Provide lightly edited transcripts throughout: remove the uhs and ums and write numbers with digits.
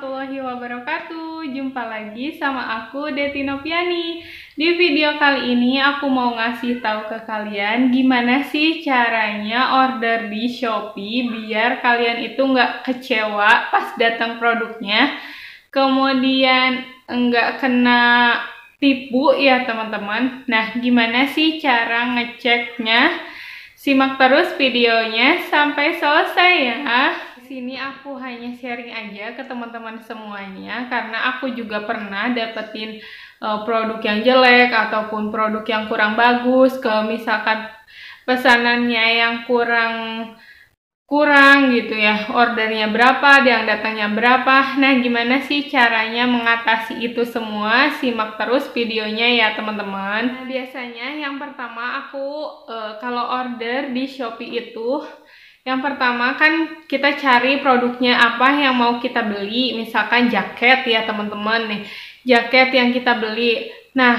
warahmatullahi wabarakatuh. Jumpa lagi sama aku Dety Noviani. Di video kali ini aku mau ngasih tahu ke kalian gimana sih caranya order di Shopee biar kalian itu nggak kecewa pas datang produknya. Kemudian nggak kena tipu ya teman-teman. Nah, gimana sih cara ngeceknya? Simak terus videonya sampai selesai ya. Di sini aku hanya sharing aja ke teman-teman semuanya karena aku juga pernah dapetin produk yang jelek ataupun produk yang kurang bagus, misalkan pesanannya yang kurang gitu ya, ordernya berapa, yang datangnya berapa. Nah, gimana sih caranya mengatasi itu semua? Simak terus videonya ya teman-teman. Nah, biasanya yang pertama aku kalau order di Shopee itu, yang pertama kan kita cari produknya apa yang mau kita beli. Misalkan jaket ya teman-teman nih, jaket yang kita beli. Nah,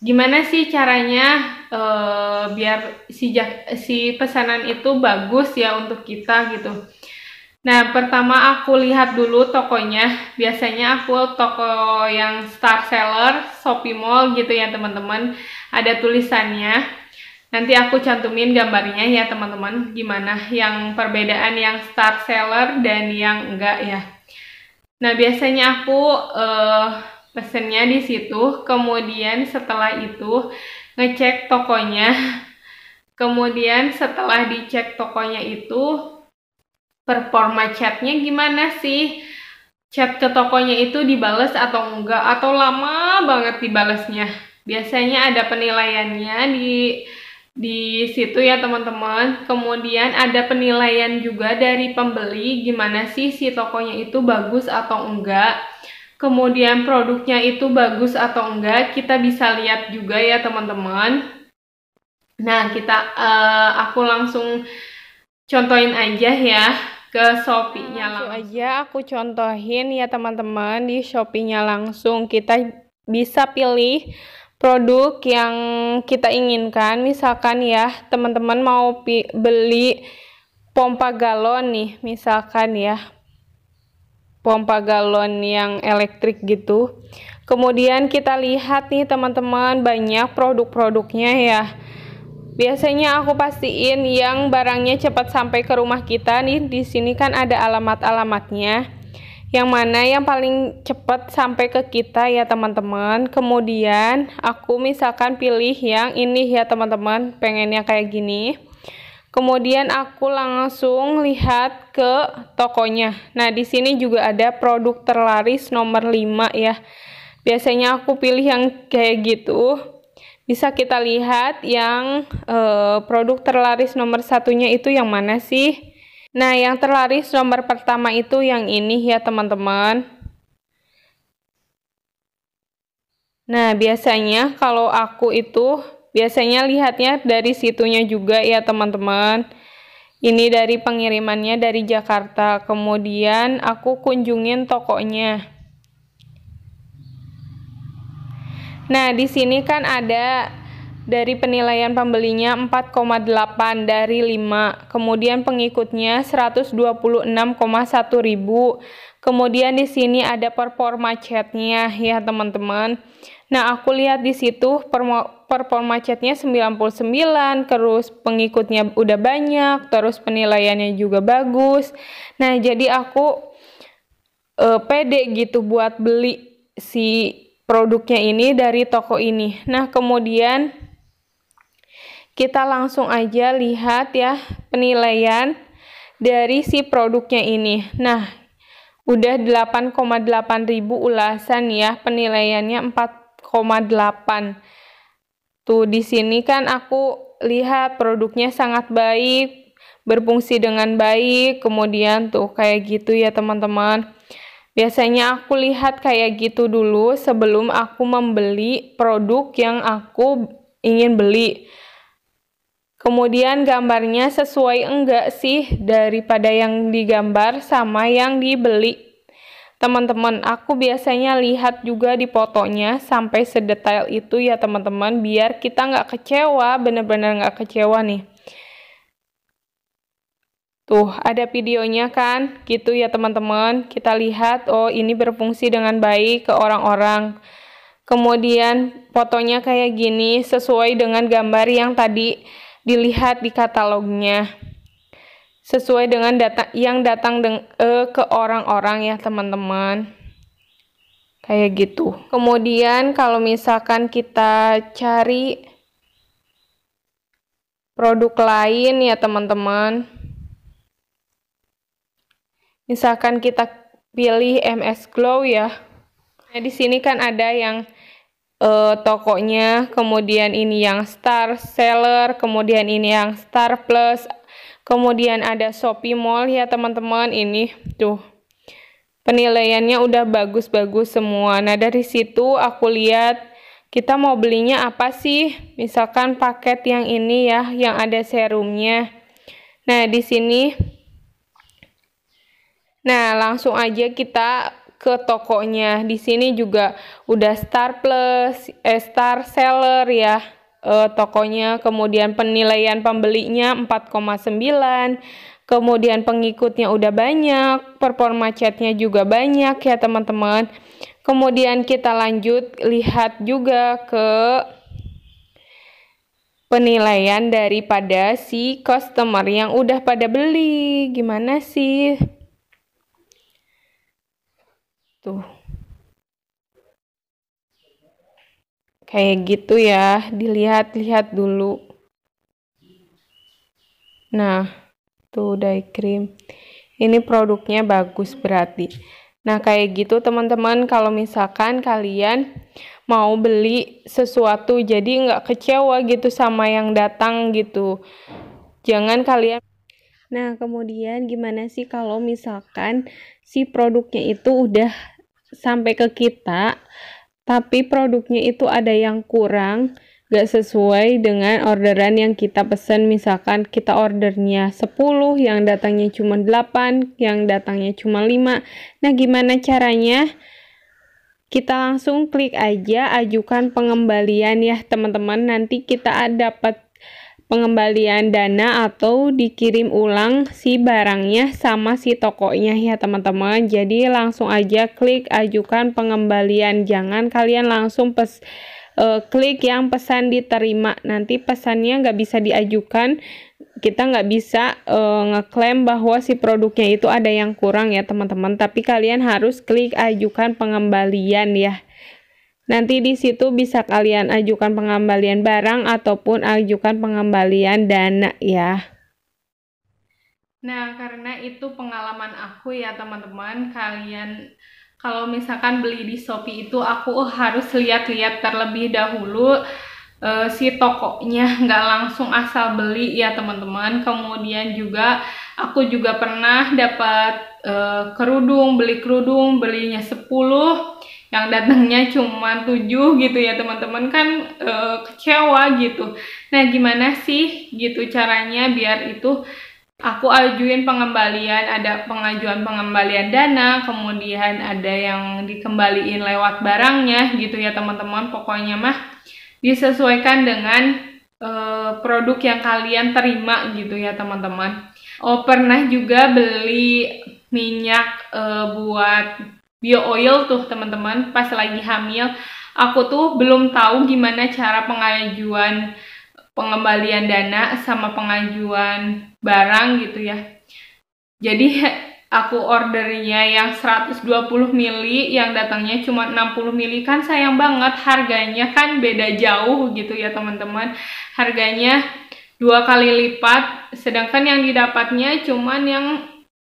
gimana sih caranya biar si pesanan itu bagus ya untuk kita gitu. Nah, pertama aku lihat dulu tokonya. Biasanya aku toko yang star seller, Shopee Mall gitu ya teman-teman. Ada tulisannya. Nanti aku cantumin gambarnya ya teman-teman. Gimana yang perbedaan yang star seller dan yang enggak ya. Nah, biasanya aku pesennya di situ, kemudian setelah itu ngecek tokonya, kemudian setelah dicek tokonya itu performa chatnya gimana sih, chat ke tokonya itu dibales atau enggak, atau lama banget dibalesnya. Biasanya ada penilaiannya di situ ya teman-teman. Kemudian ada penilaian juga dari pembeli gimana sih si tokonya itu bagus atau enggak. Kemudian produknya itu bagus atau enggak, kita bisa lihat juga ya teman-teman. Nah, aku langsung contohin aja ya ke Shopee-nya langsung. Aja aku contohin ya teman-teman, di Shopee-nya langsung kita bisa pilih produk yang kita inginkan. Misalkan ya teman-teman mau beli pompa galon nih, misalkan ya pompa galon yang elektrik gitu. Kemudian kita lihat nih teman-teman, banyak produk-produknya ya. Biasanya aku pastiin yang barangnya cepat sampai ke rumah kita nih. Di sini kan ada alamat-alamatnya. Yang mana yang paling cepat sampai ke kita ya teman-teman. Kemudian aku misalkan pilih yang ini ya teman-teman, pengennya kayak gini. Kemudian aku langsung lihat ke tokonya. Nah, di sini juga ada produk terlaris nomor 5 ya. Biasanya aku pilih yang kayak gitu. Bisa kita lihat yang produk terlaris nomor satunya itu yang mana sih? Nah, yang terlaris nomor pertama itu yang ini ya teman-teman. Nah, biasanya kalau aku itu biasanya lihatnya dari situnya juga ya teman-teman. Ini dari pengirimannya dari Jakarta. Kemudian aku kunjungin tokonya. Nah, di sini kan ada dari penilaian pembelinya 4,8 dari 5. Kemudian pengikutnya 126,1 ribu. Kemudian di sini ada performa chatnya ya teman-teman. Nah, aku lihat di situ performa chatnya 99, terus pengikutnya udah banyak, terus penilaiannya juga bagus. Nah, jadi aku pede gitu buat beli si produknya ini dari toko ini. Nah, kemudian kita langsung aja lihat ya penilaian dari si produknya ini. Nah, udah 8,8 ribu ulasan ya, penilaiannya 4,8. Tuh di sini kan aku lihat produknya sangat baik, berfungsi dengan baik. Kemudian tuh kayak gitu ya teman-teman. Biasanya aku lihat kayak gitu dulu sebelum aku membeli produk yang aku ingin beli. Kemudian gambarnya sesuai enggak sih daripada yang digambar sama yang dibeli. Teman-teman, aku biasanya lihat juga di fotonya sampai sedetail itu ya teman-teman, biar kita nggak kecewa, bener-bener nggak kecewa nih. Tuh, ada videonya kan? Gitu ya teman-teman. Kita lihat, oh ini berfungsi dengan baik ke orang-orang. Kemudian fotonya kayak gini, sesuai dengan gambar yang tadi dilihat di katalognya. Sesuai dengan data yang datang ke orang-orang ya teman-teman. Kayak gitu. Kemudian kalau misalkan kita cari produk lain ya teman-teman. Misalkan kita pilih MS Glow ya. Nah, di sini kan ada yang tokonya, kemudian ini yang Star Seller, kemudian ini yang Star Plus, kemudian ada Shopee Mall ya teman-teman. Ini tuh penilaiannya udah bagus-bagus semua. Nah, dari situ aku lihat kita mau belinya apa sih? Misalkan paket yang ini ya, yang ada serumnya. Nah, di sini langsung aja kita ke tokonya. Di sini juga udah Star Plus, Star Seller ya tokonya. Kemudian penilaian pembelinya 4,9. Kemudian pengikutnya udah banyak, performa chatnya juga banyak ya teman-teman. Kemudian kita lanjut lihat juga ke penilaian daripada si customer yang udah pada beli. Gimana sih? Tuh. Kayak gitu ya, dilihat-lihat dulu. Nah, tuh dye cream. Ini produknya bagus berarti. Nah, kayak gitu teman-teman, kalau misalkan kalian mau beli sesuatu jadi nggak kecewa gitu sama yang datang gitu. Jangan kalian. Nah, kemudian gimana sih kalau misalkan si produknya itu udah sampai ke kita, tapi produknya itu ada yang kurang, gak sesuai dengan orderan yang kita pesen. Misalkan kita ordernya 10, yang datangnya cuma 8, yang datangnya cuma 5. Nah, gimana caranya? Kita langsung klik aja ajukan pengembalian ya teman-teman. Nanti kita dapat pengembalian dana atau dikirim ulang si barangnya sama si tokonya ya teman-teman. Jadi langsung aja klik ajukan pengembalian, jangan kalian langsung klik yang pesan diterima. Nanti pesannya nggak bisa diajukan, kita nggak bisa ngeklaim bahwa si produknya itu ada yang kurang ya teman-teman. Tapi kalian harus klik ajukan pengembalian ya. Nanti di situ bisa kalian ajukan pengembalian barang ataupun ajukan pengembalian dana ya. Nah, karena itu pengalaman aku ya teman-teman. Kalian kalau misalkan beli di Shopee itu aku harus lihat-lihat terlebih dahulu si tokonya, nggak langsung asal beli ya teman-teman. Kemudian juga aku juga pernah dapat kerudung, belinya 10, yang datangnya cuma 7 gitu ya teman-teman, kan kecewa gitu. Nah, gimana sih gitu caranya biar itu aku ajuin pengembalian? Ada pengajuan pengembalian dana, kemudian ada yang dikembaliin lewat barangnya gitu ya teman-teman. Pokoknya mah disesuaikan dengan produk yang kalian terima gitu ya teman-teman. Oh, pernah juga beli minyak buat bio oil tuh teman-teman pas lagi hamil. Aku tuh belum tahu gimana cara pengajuan pengembalian dana sama pengajuan barang gitu ya. Jadi aku ordernya yang 120 ml, yang datangnya cuma 60 ml, kan sayang banget, harganya kan beda jauh gitu ya teman-teman. Harganya 2 kali lipat, sedangkan yang didapatnya cuman yang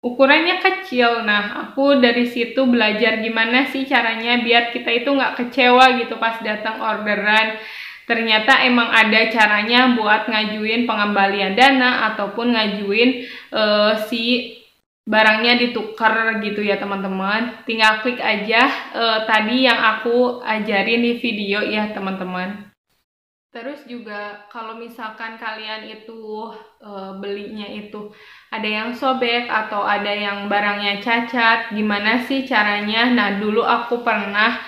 ukurannya kecil. Nah, aku dari situ belajar gimana sih caranya biar kita itu nggak kecewa gitu pas datang orderan. Ternyata emang ada caranya buat ngajuin pengembalian dana ataupun ngajuin si barangnya ditukar gitu ya teman-teman. Tinggal klik aja tadi yang aku ajarin di video ya teman-teman. Terus juga kalau misalkan kalian itu belinya itu ada yang sobek atau ada yang barangnya cacat, gimana sih caranya? Nah, dulu aku pernah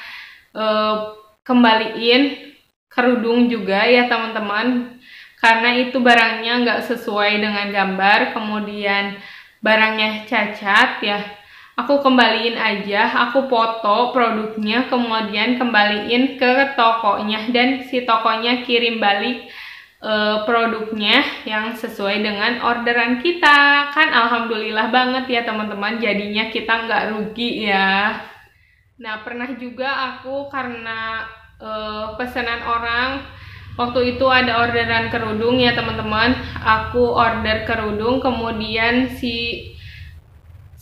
kembaliin kerudung juga ya teman-teman, karena itu barangnya nggak sesuai dengan gambar. Kemudian barangnya cacat ya, aku kembaliin aja, aku foto produknya, kemudian kembaliin ke tokonya, dan si tokonya kirim balik produknya yang sesuai dengan orderan kita. Kan alhamdulillah banget ya teman-teman, jadinya kita nggak rugi ya. Nah, pernah juga aku karena pesanan orang, waktu itu ada orderan kerudung ya teman-teman, aku order kerudung, kemudian si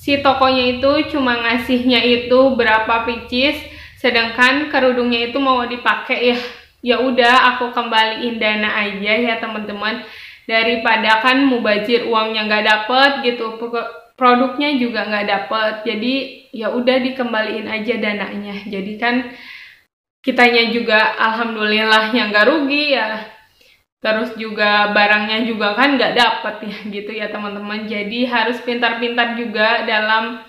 tokonya itu cuma ngasihnya itu berapa pieces, sedangkan kerudungnya itu mau dipakai ya. Ya udah, aku kembaliin dana aja ya teman-teman, daripada kan mubazir uangnya nggak dapet gitu, produknya juga nggak dapet. Jadi ya udah, dikembaliin aja dananya. Jadi kan kitanya juga alhamdulillah yang nggak rugi ya. Terus juga barangnya juga kan nggak dapet ya gitu ya teman-teman. Jadi harus pintar-pintar juga dalam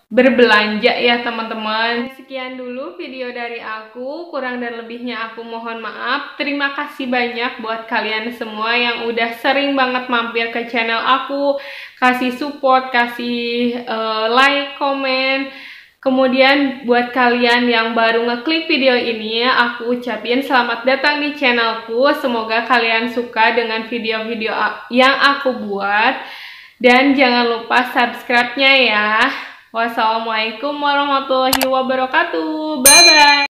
berbelanja ya teman-teman. Sekian dulu video dari aku, kurang dan lebihnya aku mohon maaf. Terima kasih banyak buat kalian semua yang udah sering banget mampir ke channel aku, kasih support, kasih like, komen. Kemudian buat kalian yang baru ngeklik video ini, aku ucapin selamat datang di channelku. Semoga kalian suka dengan video-video yang aku buat. Dan jangan lupa subscribe-nya ya. Wassalamualaikum warahmatullahi wabarakatuh. Bye-bye.